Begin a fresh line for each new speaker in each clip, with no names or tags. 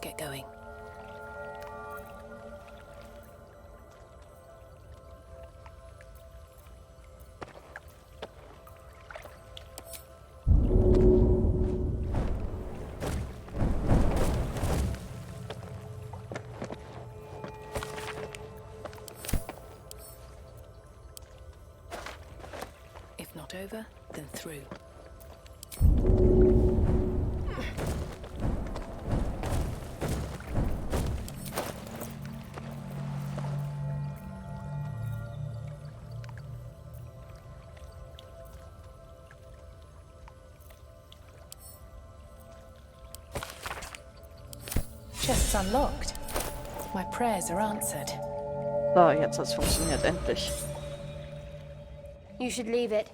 get going. If not over, then through. Chest's unlocked. My prayers are answered.
So, jetzt hat's funktioniert, endlich.
You should leave it,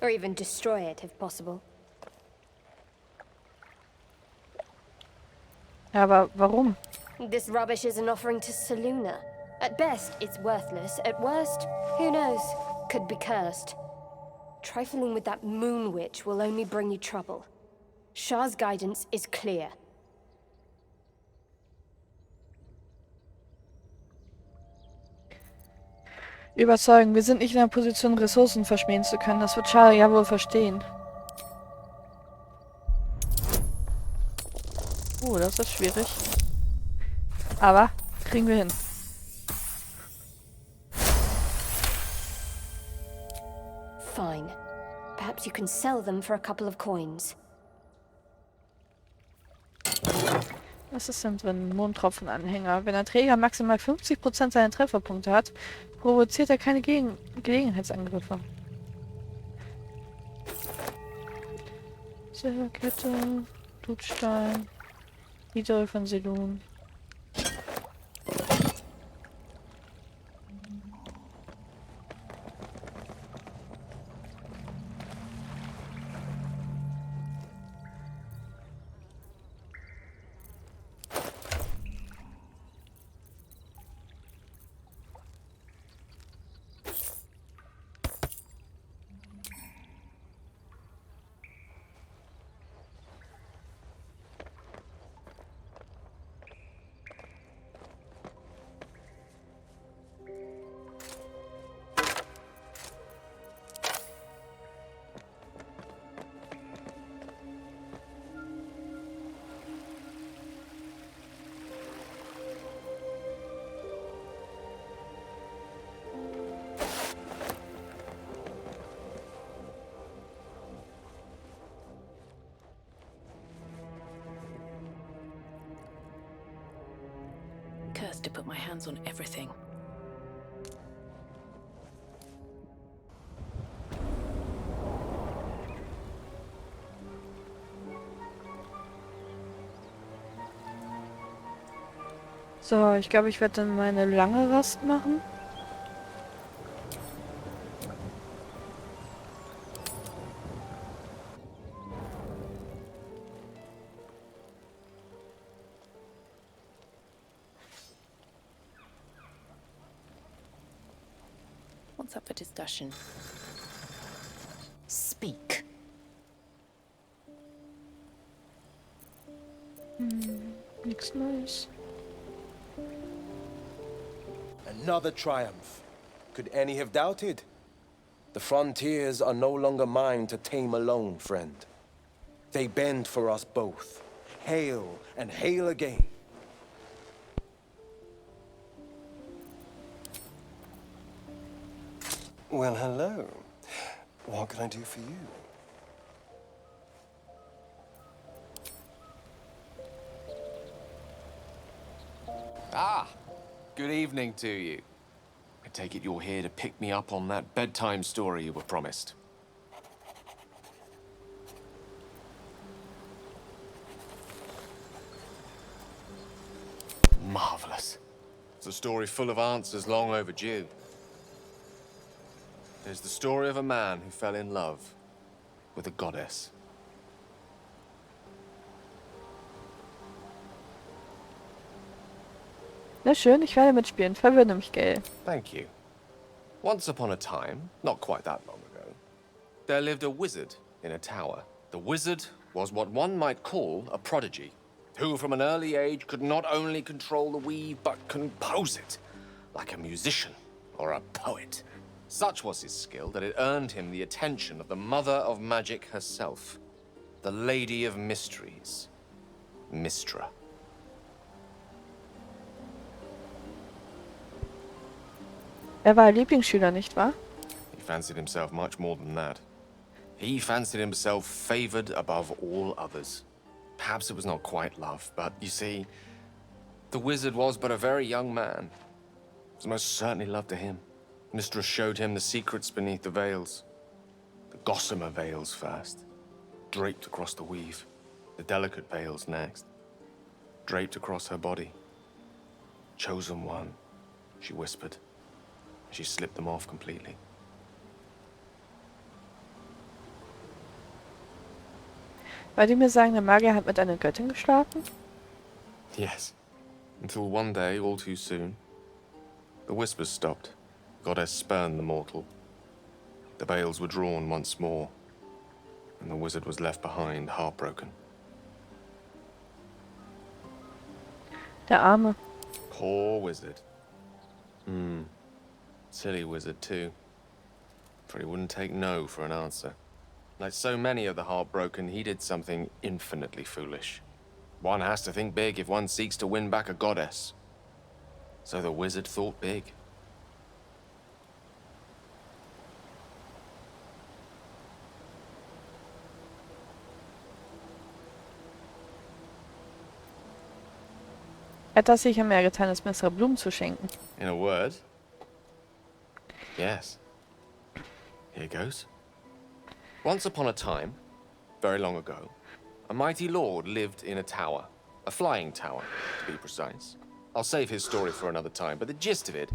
or even destroy it if possible.
Ja, aber warum?
This rubbish is an offering to Saluna. At best, it's worthless. At worst, who knows? Could be cursed. Trifling with that moon witch will only bring you trouble. Shah's guidance is clear.
Überzeugen. Wir sind nicht in der Position, Ressourcen verschmähen zu können. Das wird Shah ja wohl verstehen. Das ist schwierig. Aber kriegen wir hin.
Fine. Perhaps you can sell them for a couple of coins.
Was ist denn drin? Mondtropfenanhänger. Wenn der Träger maximal 50% seiner Trefferpunkte hat, provoziert er keine Gelegenheitsangriffe. Silberkette, Blutstein, Hydre von Selun.
Cursed to put my hands on everything.
So, ich glaube, ich werde dann meine lange Rast machen.
What's up for discussion? Speak.
Nichts Neues.
Another triumph. Could any have doubted? The frontiers are no longer mine to tame alone, friend. They bend for us both. Hail and hail again.
Well, hello. What can I do for you?
Ah, good evening to you. I take it you're here to pick me up on that bedtime story you were promised. Marvelous. It's a story full of answers long overdue. There's the story of a man who fell in love with a goddess.
Na schön, ich werde mitspielen. Verwirre mich, gell.
Thank you. Once upon a time, not quite that long ago, there lived a wizard in a tower. The wizard was what one might call a prodigy. who from an early age could not only control the weave, but compose it, like a musician or a poet. Such was his skill that it earned him the attention of the mother of magic herself, the Lady of Mysteries, Mystra.
War Lieblingsschüler, nicht wahr?
He fancied himself much more than that. He fancied himself favored above all others. Perhaps it was not quite love, but you see, the wizard was but a very young man. It was most certainly love to him. Mystra showed him the secrets beneath the veils. The gossamer veils first, draped across the weave. The delicate veils next, draped across her body. Chosen one, she whispered. She slipped them off completely.
Wollt ihr mir sagen, der Magier hat mit einer Göttin geschlafen?
Yes. Until one day, all too soon, the whispers stopped. Goddess spurned the mortal. The veils were drawn once more, and the wizard was left behind, heartbroken.
Der Arme.
Poor wizard. Silly wizard, too. For he wouldn't take no for an answer. Like so many of the heartbroken, he did something infinitely foolish. One has to think big if one seeks to win back a goddess. So the wizard thought big.
Er hat das sicher mehr getan, als bessere Blumen zu schenken.
In a word, yes. Here goes. Once upon a time, very long ago, a mighty lord lived in a tower. A flying tower, to be precise. I'll save his story for another time, but the gist of it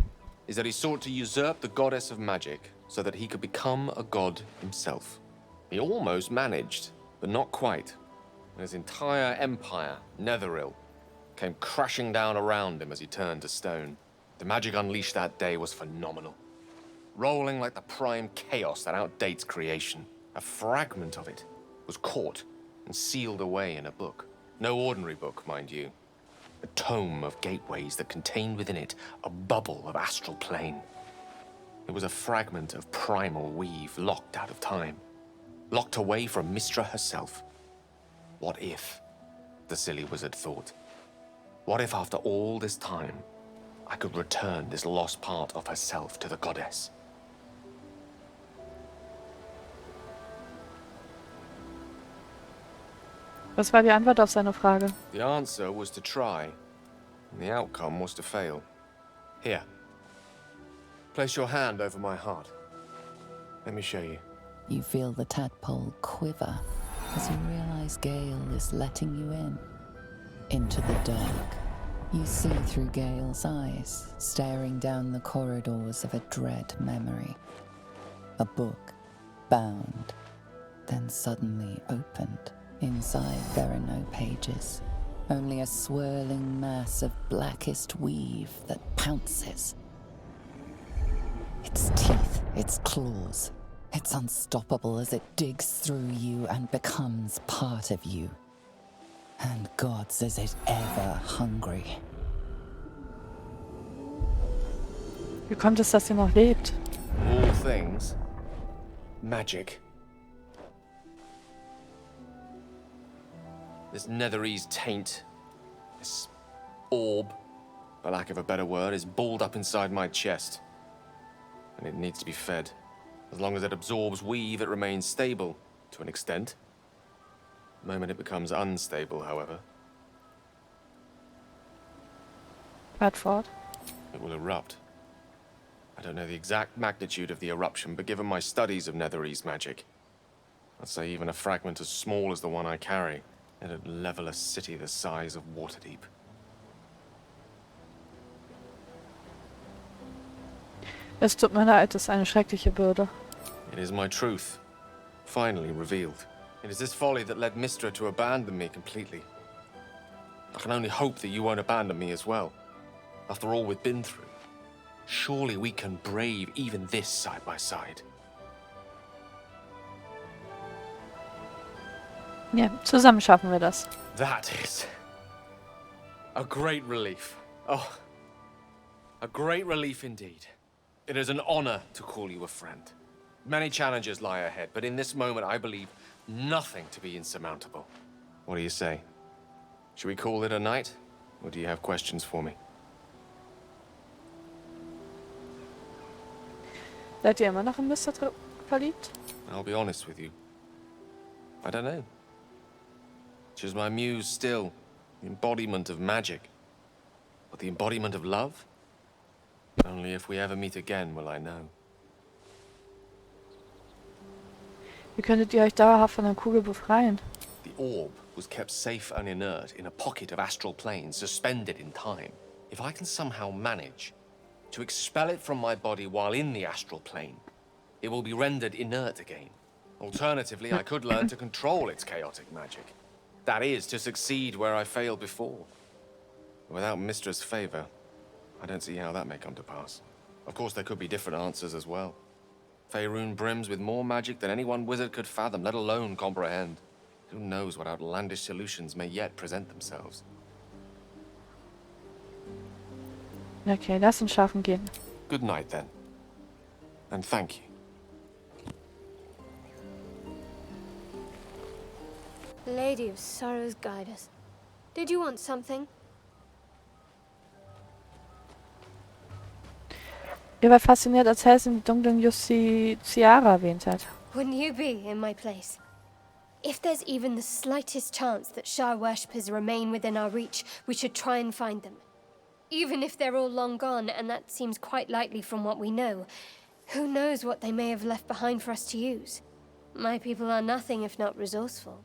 is that he sought to usurp the goddess of magic so that he could become a god himself. He almost managed, but not quite. And his entire empire, Netheril, came crashing down around him as he turned to stone. The magic unleashed that day was phenomenal. Rolling like the prime chaos that outdates creation. A fragment of it was caught and sealed away in a book. No ordinary book, mind you. A tome of gateways that contained within it a bubble of astral plane. It was a fragment of primal weave locked out of time. Locked away from Mystra herself. What if, the silly wizard thought, what if after all this time, I could return this lost part of herself to the goddess?
Was war die Antwort auf seine Frage?
The answer was to try, and the outcome was to fail. Here. Place your hand over my heart. Let me show you.
You feel the tadpole quiver as you realize Gale is letting you in. Into the dark. You see through Gale's eyes, staring down the corridors of a dread memory. A book, bound, then suddenly opened. Inside there are no pages, only a swirling mass of blackest weave that pounces. Its teeth, its claws, it's unstoppable as it digs through you and becomes part of you. And God's is it ever hungry.
Wie kommt es, dass sie noch lebt?
All things. Magic. This Netherese taint, this orb, for lack of a better word, is balled up inside my chest. And it needs to be fed. As long as it absorbs weave, it remains stable, to an extent. The moment it becomes unstable, however,
Fahrt fort.
it will erupt. I don't know the exact magnitude of the eruption, but given my studies of Netherese magic, I'd say even a fragment as small as the one I carry, it'd level a city the size of Waterdeep.
Es tut mir leid, es ist eine schreckliche Bürde.
It is my truth, finally revealed. It is this folly that led Mystra to abandon me completely. I can only hope that you won't abandon me as well. After all we've been through, surely we can brave even this side by side.
Ja, zusammen schaffen wir das.
That is A great relief. Oh, a great relief indeed. It is an honor to call you a friend. Many challenges lie ahead, but in this moment I believe nothing to be insurmountable. What do you say? Should we call it a night? Or do you have questions for me?
Seid ihr immer noch in Mr. verliebt?
I'll be honest with you. I don't know. She's my muse still. The embodiment of magic. But the embodiment of love? Only if we ever meet again will I know.
Wie könntet ihr euch dauerhaft von der Kugel befreien?
The orb was kept safe and inert in a pocket of astral plane, suspended in time. If I can somehow manage to expel it from my body while in the astral plane, it will be rendered inert again. Alternatively, I could learn to control its chaotic magic. That is, to succeed where I failed before. Without Mistra's favor, I don't see how that may come to pass. Of course, there could be different answers as well. Faerun brims with more magic than any one wizard could fathom, let alone comprehend. Who knows what outlandish solutions may yet present themselves.
Okay, lass uns schlafen gehen.
Good night, then. And thank you.
Lady of Sorrows, guide us. Did you want something?
Ihr war fasziniert, als Helsen die dunklen Justitiarer erwähnt hat.
Wouldn't you be in my place? If there's even the slightest chance that Shah worshippers remain within our reach, we should try and find them. Even if they're all long gone, and that seems quite likely from what we know, who knows what they may have left behind for us to use? My people are nothing if not resourceful.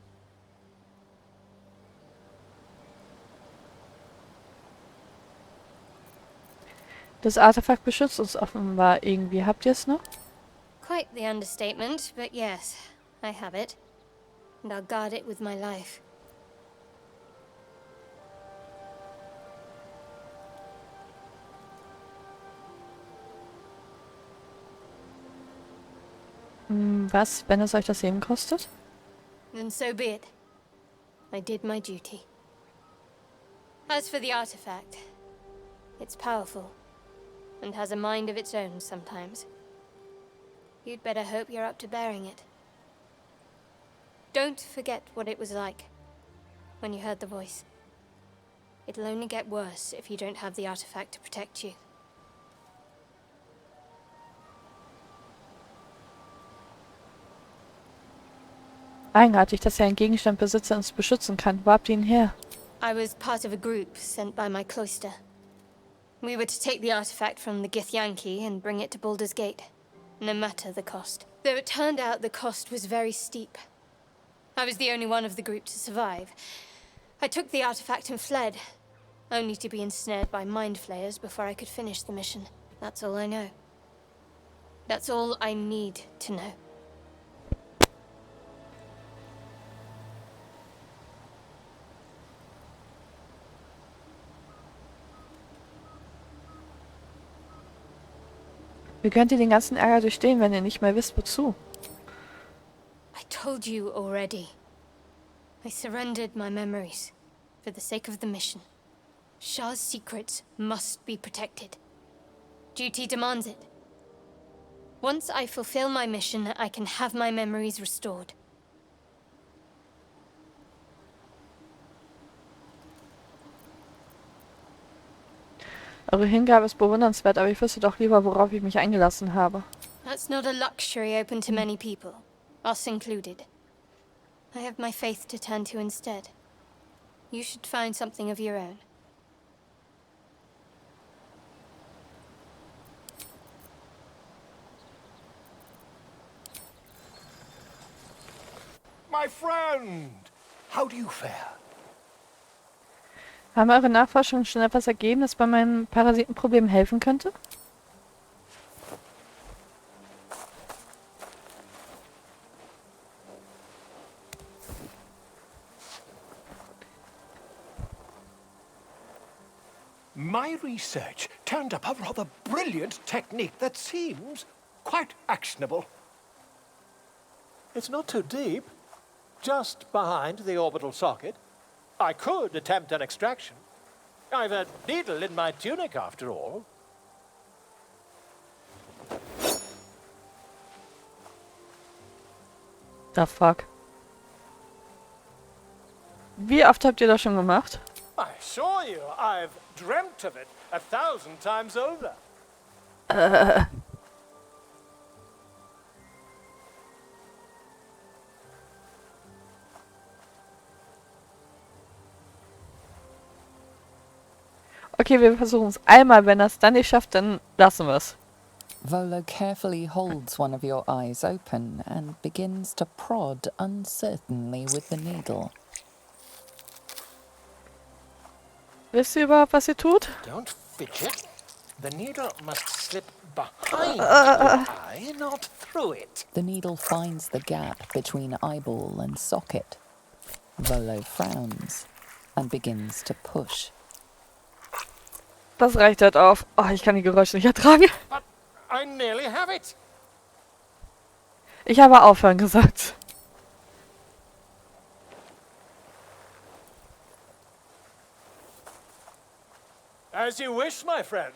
Das Artefakt beschützt uns offenbar irgendwie. Habt ihr es noch?
Quite the understatement, but yes, I have it. And I'll guard it with my life.
Was, wenn es euch das Leben kostet?
Then so be it. I did my duty. As for the artifact, it's powerful, and has a mind of its own sometimes. You'd better hope you're up to bearing it. Don't forget what it was like when you heard the voice. It'll only get worse if you don't have the artifact to protect you.
Eigenartig, dass ihr einen Gegenstand besitzt, der uns beschützen kann. Wo habt ihr ihn her?
I was part of a group sent by my cloister. We were to take the artifact from the Githyanki and bring it to Baldur's Gate, no matter the cost. Though it turned out the cost was very steep. I was the only one of the group to survive. I took the artifact and fled, only to be ensnared by mind flayers before I could finish the mission. That's all I know. That's all I need to know.
Wie könnt ihr den ganzen Ärger durchstehen, wenn ihr nicht mehr wisst, wozu?
I told you already. I surrendered my memories for the sake of the mission. Shah's secrets must be protected. Duty demands it. Once I fulfill my mission, I can have my memories restored.
Eure Hingabe ist bewundernswert, aber ich wüsste doch lieber, worauf ich mich eingelassen habe.
That's not a luxury open to many people, us included. I have my faith to turn to instead. You should find something of your own.
My friend, how do you fare?
Haben eure Nachforschungen schon etwas ergeben, das bei meinem Parasitenproblem helfen könnte?
My research turned up a rather brilliant technique that seems quite actionable. It's not too deep, just behind the orbital socket. I could attempt an extraction. I've a needle in my tunic, after all.
The fuck? Wie oft habt ihr das schon gemacht?
I saw you. I've dreamt of it 1,000 times over.
Okay, wir versuchen es einmal. Wenn er es dann nicht schafft, dann lassen wir es.
Volo carefully holds one of your eyes open and begins to prod uncertainly with the needle.
Wisst ihr überhaupt, was ihr tut?
Don't fidget. The needle must slip behind your eye, not through it.
The needle finds the gap between eyeball and socket. Volo frowns and begins to push.
Das reicht halt auf. Oh, ich kann die Geräusche nicht ertragen.
But I nearly have it.
Ich habe aufhören gesagt.
As you wish, my friend.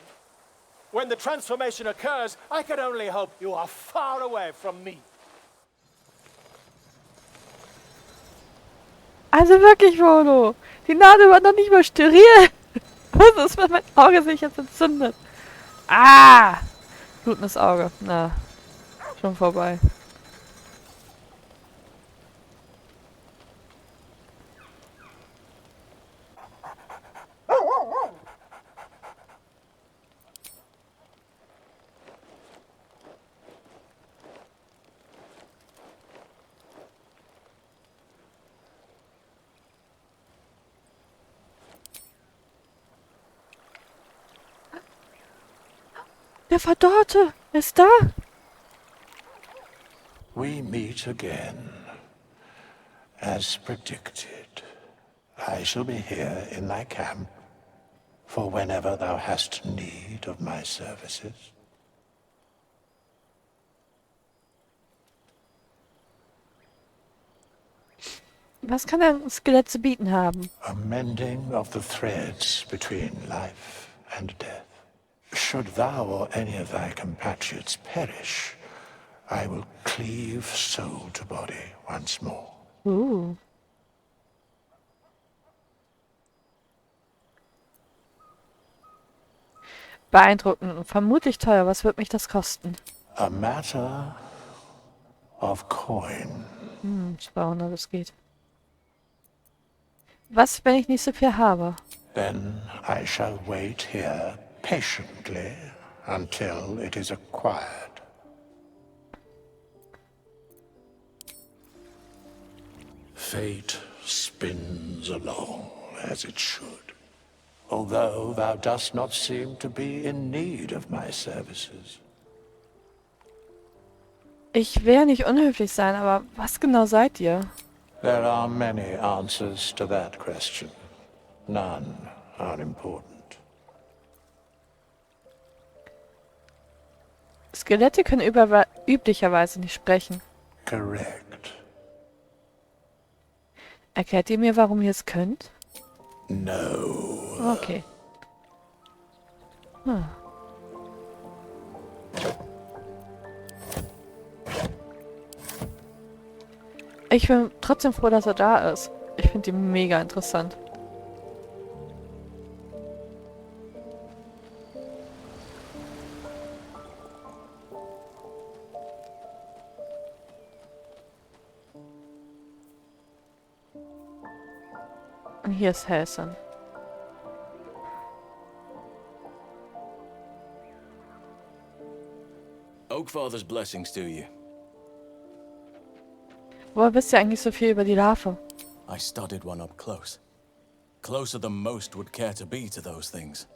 When the transformation occurs, I can only hope you are far away from me.
Also wirklich, Volo. Die Nadel war noch nicht mal steril. Was ist, wenn mein Auge sich jetzt entzündet? Ah! Blutendes Auge. Na, schon vorbei. Der Verdorrte ist da.
We meet again. As predicted, I shall be here in thy camp for whenever thou hast need of my services.
Was kann ein Skelett zu bieten haben?
A mending of the threads between life and death. Should thou or any of thy compatriots perish, I will cleave soul to body once more.
Beeindruckend und vermutlich teuer. Was wird mich das kosten?
A matter of coin.
200, das geht. Was, wenn ich nicht so viel habe?
Then I shall wait here patiently until it is acquired. Fate spins along as it should, although thou dost not seem to be in need of my services.
Ich will ja nicht unhöflich sein, aber was genau seid ihr?
There are many answers to that question. None are important.
Skelette können üblicherweise nicht sprechen.
Correct.
Erklärt ihr mir, warum ihr es könnt?
No.
Okay. Ich bin trotzdem froh, dass er da ist. Ich finde ihn mega interessant. Und hier ist Helson.
Oakfather's blessings to you.
Woher wisst ihr eigentlich so viel über die Larve?
I studied one up close. Closer than most would care to be to those things.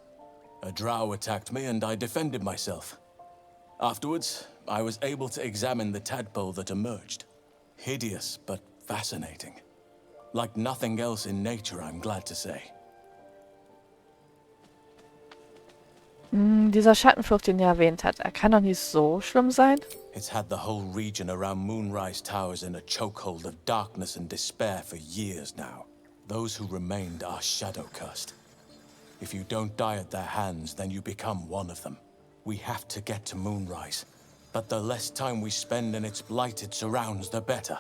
A drow attacked me and I defended myself. Afterwards, I was able to examine the tadpole that emerged. Hideous, but fascinating. Like nothing else in nature, I'm glad to say.
Dieser Schattenflucht, den ihr erwähnt habt, er kann doch nicht so schlimm sein?
It's had the whole region around Moonrise Towers in a chokehold of darkness and despair for years now. Those who remained are shadow-cursed. If you don't die at their hands, then you become one of them. We have to get to Moonrise. But the less time we spend in its blighted surrounds, the better.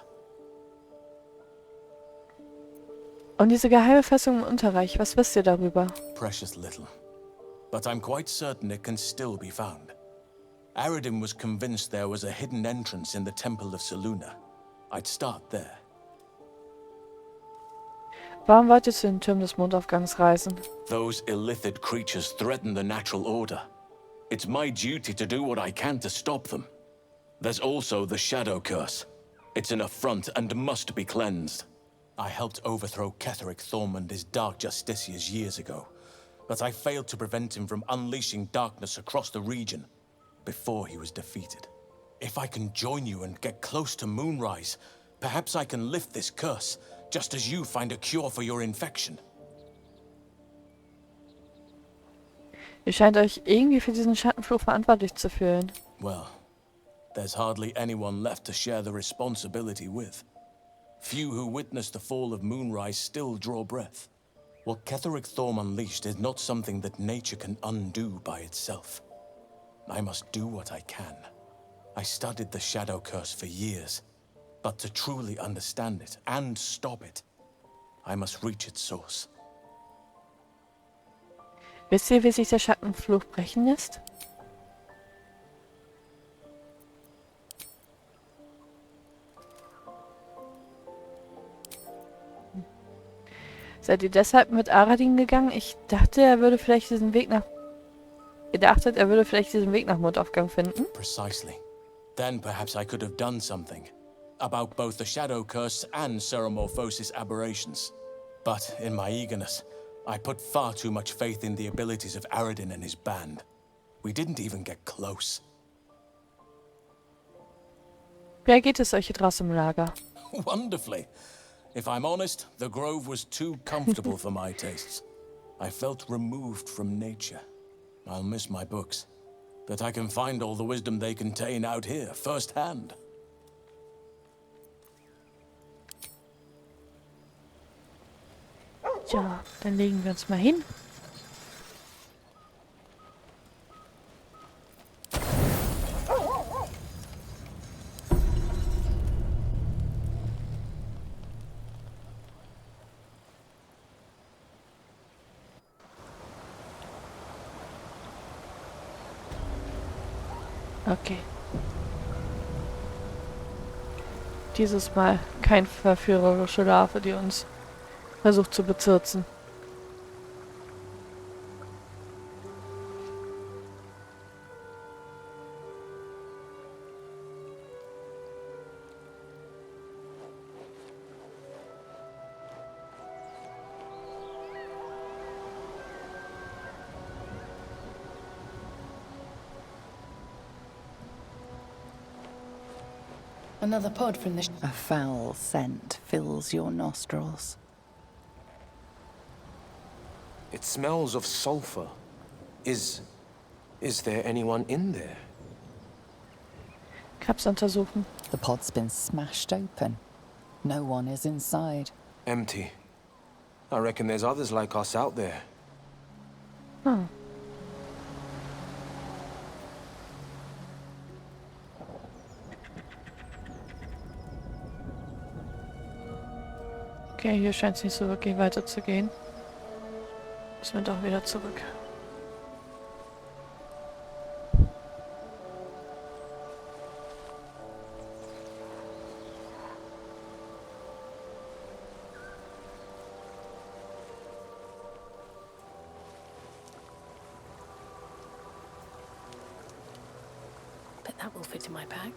Und diese geheime Festung im Unterreich, was wisst ihr darüber?
Precious little. But I'm quite certain it can still be found. Aradin was convinced there was a hidden entrance in the Temple of Selûne. I'd start there.
Warum wollt ihr zu den Türmen des Mondaufgangs reisen?
Those illithid creatures threaten the natural order. It's my duty to do what I can to stop them. There's also the Shadow Curse. It's an affront and must be cleansed. I helped overthrow Ketheric Thorm and his Dark Justiciars years ago, but I failed to prevent him from unleashing darkness across the region before he was defeated. If I can join you and get close to Moonrise, perhaps I can lift this curse, just as you find a cure for your infection.
Ihr scheint euch irgendwie für diesen Schattenfluch verantwortlich zu fühlen.
Well, there's hardly anyone left to share the responsibility with. Few who witnessed the fall of Moonrise still draw breath. What Ketheric Thorm unleashed is not something that nature can undo by itself. I must do what I can. I studied the Shadow Curse for years, but to truly understand it and stop it, I must reach its source.
Wisst ihr, wie sich der Schattenfluch brechen lässt? Seid ihr deshalb mit Aradin gegangen? Ich dachte, er würde vielleicht diesen Weg nach... Ihr dachtet, er würde vielleicht diesen Weg nach Mondaufgang finden?
Precisely. Then perhaps I could have done something about both the Shadow Curse and Ceremorphosis aberrations. But in my eagerness, I put far too much faith in the abilities of Aradin and his band. We didn't even get close.
Wie geht es euch hier draußen im Lager?
Wonderfully. If I'm honest, the grove was too comfortable for my tastes. I felt removed from nature. I'll miss my books, but I can find all the wisdom they contain out here, firsthand.
Tja, dann legen wir uns mal hin. Okay. Dieses Mal kein verführerische Larve, die uns versucht zu bezirzen.
Another pod from the...
A foul scent fills your nostrils.
It smells of sulfur. Is there anyone in there?
Krebs untersuchen.
The pod's been smashed open. No one is inside.
Empty. I reckon there's others like us out there.
Hm. Okay, hier scheint es nicht so wirklich weiter zu gehen. Müssen wir doch wieder zurück.
Bet that will fit in my bag.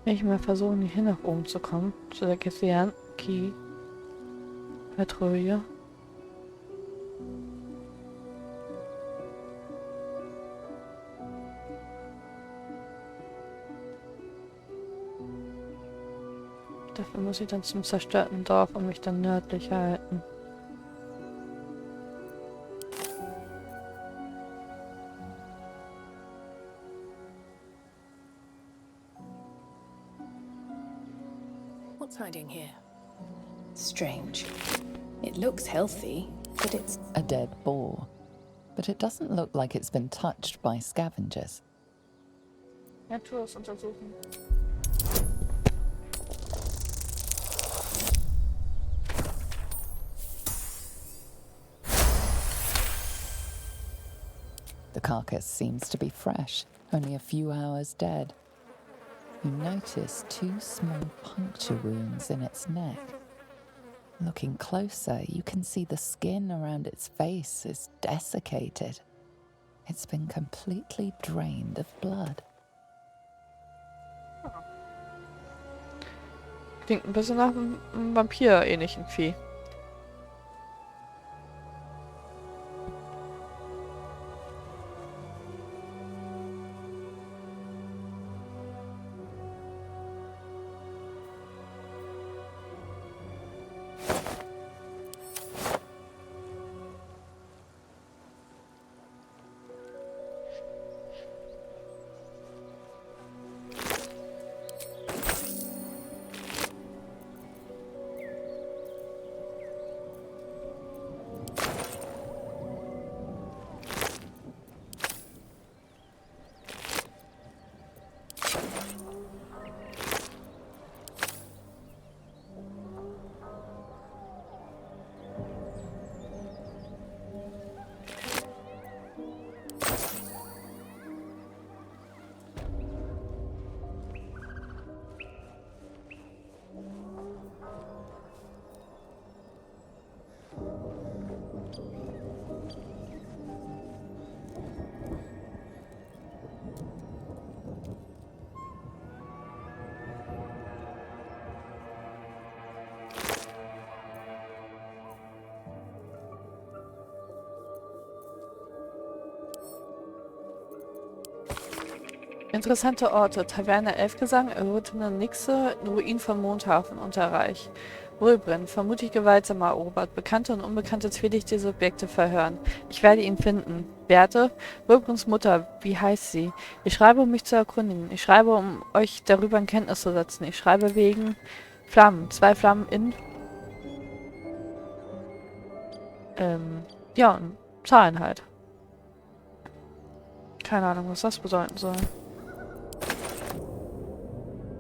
Ich mal versuchen, hier nach oben zu kommen. Zu der Patrouille. Dafür muss ich dann zum zerstörten Dorf und mich dann nördlich halten.
What's hiding here? Strange. It looks healthy, but it's...
A dead boar. But it doesn't look like it's been touched by scavengers.
Ja, tu es untersuchen.
The carcass seems to be fresh, only a few hours dead. You notice 2 small puncture wounds in its neck. Looking closer, you can see the skin around its face is desiccated. It's been completely drained of blood.
Klingt ein bisschen nach einem Vampir-ähnlichen Vieh. Interessante Orte. Taverne Elfgesang, errötende Nixe, Ruin vom Mondhafen unter Reich. Röbrin, vermutlich gewaltsam erobert. Bekannte und unbekannte zwielichtige Subjekte verhören. Ich werde ihn finden. Werte, Röbrins Mutter, wie heißt sie? Ich schreibe, um mich zu erkundigen. Ich schreibe, um euch darüber in Kenntnis zu setzen. Ich schreibe wegen Flammen. 2 Flammen in... ja, und Zahlen halt. Keine Ahnung, was das bedeuten soll.